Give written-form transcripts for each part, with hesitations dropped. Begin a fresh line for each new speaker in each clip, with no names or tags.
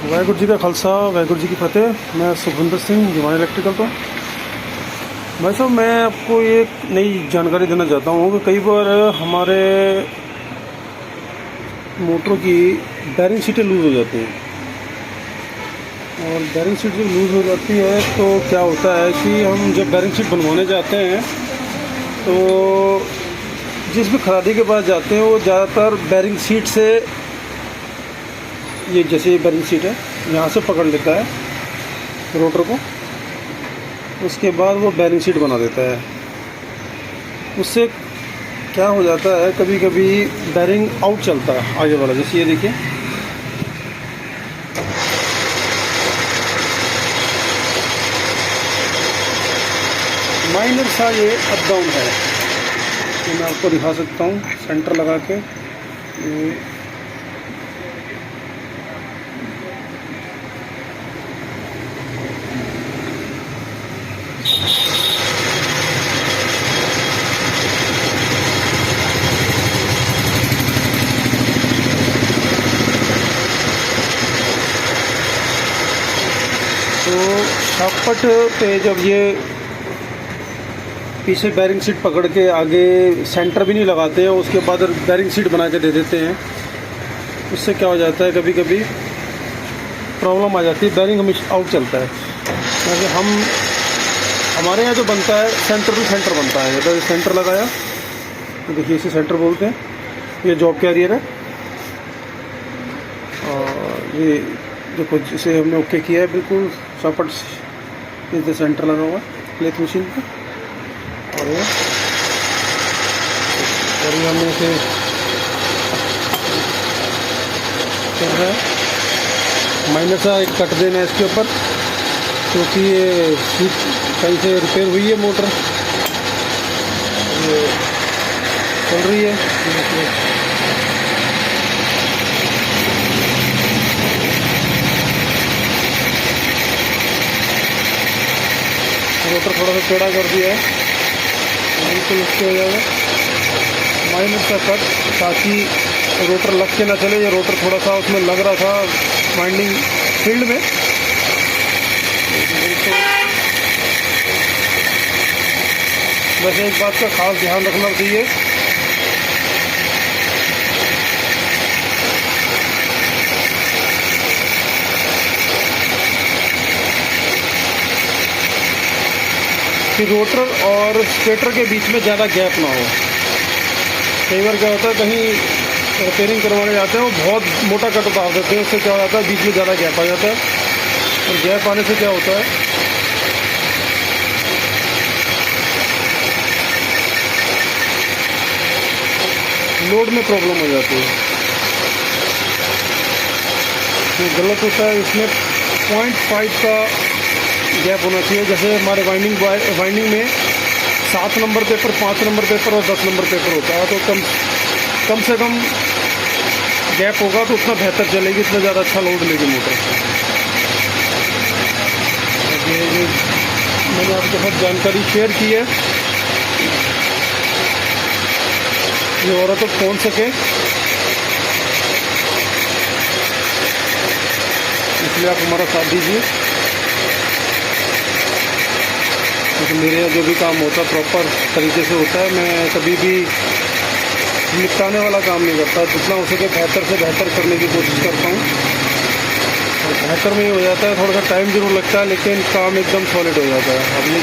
वाहगुरू जी का खालसा वाहगुरू जी की फतेह। मैं सुखविंदर सिंह जिवान इलेक्ट्रिकल तो भाई साहब, मैं आपको एक नई जानकारी देना चाहता हूँ कि कई बार हमारे मोटरों की बैरिंग सीटें लूज़ हो जाती हैं। और बैरिंग सीट जब लूज़ हो जाती है तो क्या होता है कि हम जब बैरिंग सीट बनवाने जाते हैं तो जिस भी खरादी के पास जाते हैं वो ज़्यादातर बैरिंग सीट से, ये जैसे ये बैरिंग सीट है यहाँ से पकड़ लेता है रोटर को, उसके बाद वो बैरिंग सीट बना देता है। उससे क्या हो जाता है, कभी कभी बैरिंग आउट चलता है आगे वाला, जैसे ये देखिए माइनर सा ये अप डाउन है। तो मैं आपको दिखा सकता हूँ सेंटर लगा के। तो शाफ्ट पे जब ये पीछे बैरिंग सीट पकड़ के आगे सेंटर भी नहीं लगाते हैं, उसके बाद बैरिंग सीट बना के दे देते हैं, उससे क्या हो जाता है, कभी कभी प्रॉब्लम आ जाती है, बैरिंग हमेशा आउट चलता है। जैसे हमारे यहाँ जो बनता है सेंटर टू सेंटर बनता है। इधर सेंटर लगाया तो देखिए इसे सेंटर बोलते हैं, ये जॉब कैरियर है। और ये देखो जिसे हमने ओके किया है बिल्कुल शाफ्ट इस सेंटर लगा हुआ लेथ मशीन पे। और ये हमने इसे कर रहा है माइनर सा एक कट देना है इसके ऊपर, क्योंकि ये सीट कहीं से रिपेयर हुई है मोटर, ये चल रही है। रोटर थोड़ा सा टेढ़ा कर दिया है, बिल्कुल उसके हो जाएगा माइनर सा कट, ताकि रोटर लग के ना चले। ये रोटर थोड़ा सा उसमें लग रहा था वाइंडिंग फील्ड में, वैसे एक बात का खास ध्यान रखना चाहिए, कि रोटर और स्टेटर के बीच में ज़्यादा गैप ना हो। कई बार क्या होता है, कहीं रिपेयरिंग करवाने जाते हैं वो बहुत मोटा कट उतार देते हैं, उससे क्या हो जाता है बीच में ज़्यादा गैप आ जाता है, और गैप आने से क्या होता है लोड में प्रॉब्लम हो जाती है। तो गलत होता है, इसमें 0.5 का गैप होना चाहिए। जैसे हमारे वाइंडिंग में 7 नंबर पेपर, 5 नंबर पेपर और 10 नंबर पेपर होता है, तो कम से कम गैप होगा तो उतना बेहतर चलेगी, उतना ज़्यादा अच्छा लोड लेगी मोटर। ये मैंने आपके साथ जानकारी शेयर की है, ये और तक पहुँच सके, इसलिए आप हमारा साथ दीजिए। क्योंकि मेरे यहाँ जो भी काम होता है प्रॉपर तरीके से होता है, मैं कभी भी निपटाने वाला काम नहीं करता, जितना हो सके बेहतर से बेहतर करने की कोशिश करता हूँ। और बेहतर में ही हो जाता है, थोड़ा सा टाइम जरूर लगता है लेकिन काम एकदम सॉलिड हो जाता है। अब ये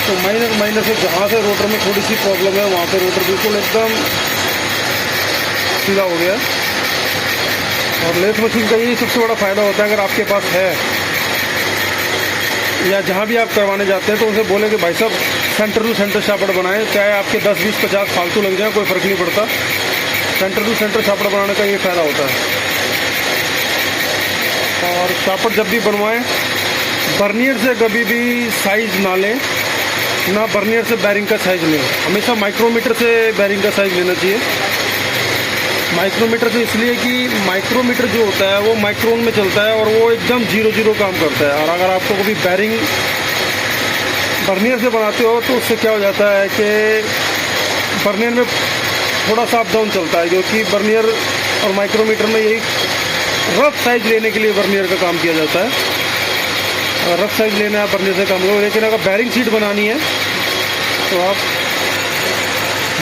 तो माइनर से जहाँ से रोटर में थोड़ी सी प्रॉब्लम है वहाँ पे रोटर बिल्कुल एकदम सीधा हो गया। और लेथ मशीन का यही सबसे बड़ा फ़ायदा होता है, अगर आपके पास है या जहाँ भी आप करवाने जाते हैं तो उनसे बोले कि भाई साहब सेंटर टू सेंटर शाफ्ट बनाएं, चाहे आपके 10, 20, 50 फालतू लग जाए कोई फ़र्क नहीं पड़ता। सेंटर टू सेंटर शाफ्ट बनाने का ये फ़ायदा होता है। और शाफ्ट जब भी बनवाएं, बर्नियर से कभी भी साइज़ ना लें, ना बर्नियर से बैरिंग का साइज़ लें, हमेशा माइक्रोमीटर से बैरिंग का साइज़ लेना चाहिए। माइक्रोमीटर से इसलिए कि माइक्रोमीटर जो होता है वो माइक्रोन में चलता है और वो एकदम 0-0 काम करता है। और अगर आपको कभी बैरिंग बर्नियर से बनाते हो तो उससे क्या हो जाता है कि बर्नियर में थोड़ा सा अप डाउन चलता है, क्योंकि बर्नियर और माइक्रोमीटर में यही रफ साइज लेने के लिए बर्नियर का काम किया जाता है। रफ साइज लेना है बर्नियर से काम करो, लेकिन अगर बैरिंग शीट बनानी है तो आप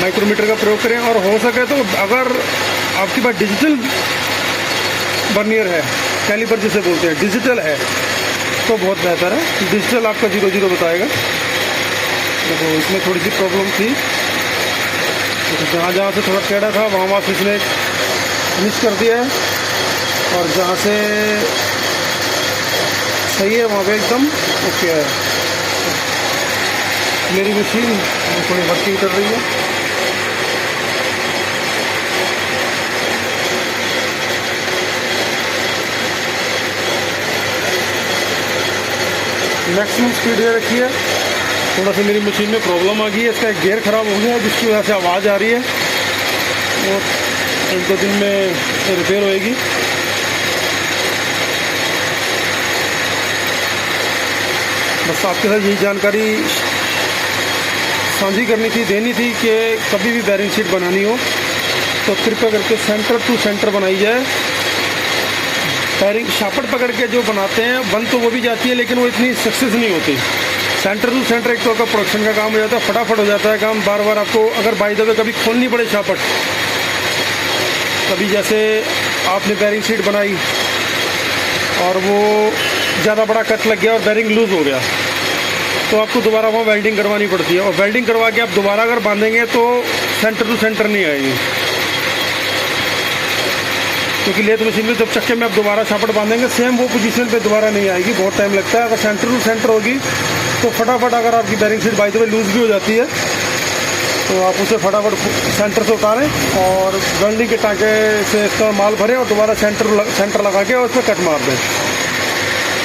माइक्रोमीटर का प्रयोग करें। और हो सके तो अगर आपके पास डिजिटल बर्नियर है, कैलिपर जिसे बोलते हैं, डिजिटल है, तो बहुत बेहतर है। डिजिटल आपका 0-0 बताएगा। देखो इसमें थोड़ी सी प्रॉब्लम थी, जहाँ जहाँ से थोड़ा टेढ़ा था वहाँ वहाँ से इसने मिस कर दिया है, और जहाँ से सही है वहाँ पे एकदम ओके है। मेरी मशीन थोड़ी वर्किंग कर रही है। मैक्सिमम स्पीड दे रखी है। थोड़ा सा मेरी मशीन में प्रॉब्लम आ गई है, इसका एक गियर ख़राब हो गया है जिसकी वजह से आवाज़ आ रही है, और 1-2 दिन में रिपेयर होएगी। बस आपके साथ यही जानकारी साझी करनी थी, देनी थी कि कभी भी बैरिंग शीट बनानी हो तो कृपया करके सेंटर टू सेंटर बनाई जाए। बैरिंग शापट पकड़ के जो बनाते हैं बन तो वो भी जाती है, लेकिन वो इतनी सक्सेस नहीं होती। सेंटर टू सेंटर एक तो का प्रोडक्शन का काम हो जाता है, फटाफट हो जाता है काम। बार बार आपको अगर बाय द वे कभी खोलनी पड़े शापट, कभी जैसे आपने बैरिंग शीट बनाई और वो ज़्यादा बड़ा कट लग गया और बैरिंग लूज़ हो गया, तो आपको दोबारा वहाँ वेल्डिंग करवानी पड़ती है, और वेल्डिंग करवा के आप दोबारा अगर बांधेंगे तो सेंटर टू सेंटर नहीं आएगी, क्योंकि लेथ मशीन में जब चक्के में आप दोबारा शापट बांधेंगे सेम वो पोजीशन पे दोबारा नहीं आएगी, बहुत टाइम लगता है। अगर सेंटर टू सेंटर होगी तो फटाफट, अगर आपकी bearing sheet by the way loose भी हो जाती है तो आप उसे फटाफट सेंटर से उतारें और वेल्डिंग के टाँके से इसका माल भरें और दोबारा सेंटर लगा के और उस पर कट मार दें।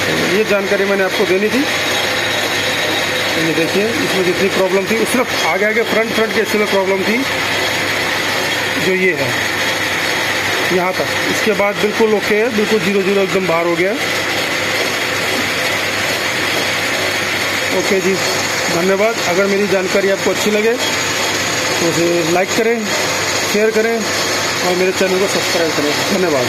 तो ये जानकारी मैंने आपको देनी थी। ये देखिए इसमें जितनी प्रॉब्लम थी, सिर्फ आगे फ्रंट के हिस्से में प्रॉब्लम थी, जो ये है यहाँ तक। इसके बाद बिल्कुल ओके है, बिल्कुल 0-0 एकदम बाहर हो गया। ओके जी, धन्यवाद। अगर मेरी जानकारी आपको अच्छी लगे तो उसे लाइक करें, शेयर करें और मेरे चैनल को सब्सक्राइब करें। धन्यवाद।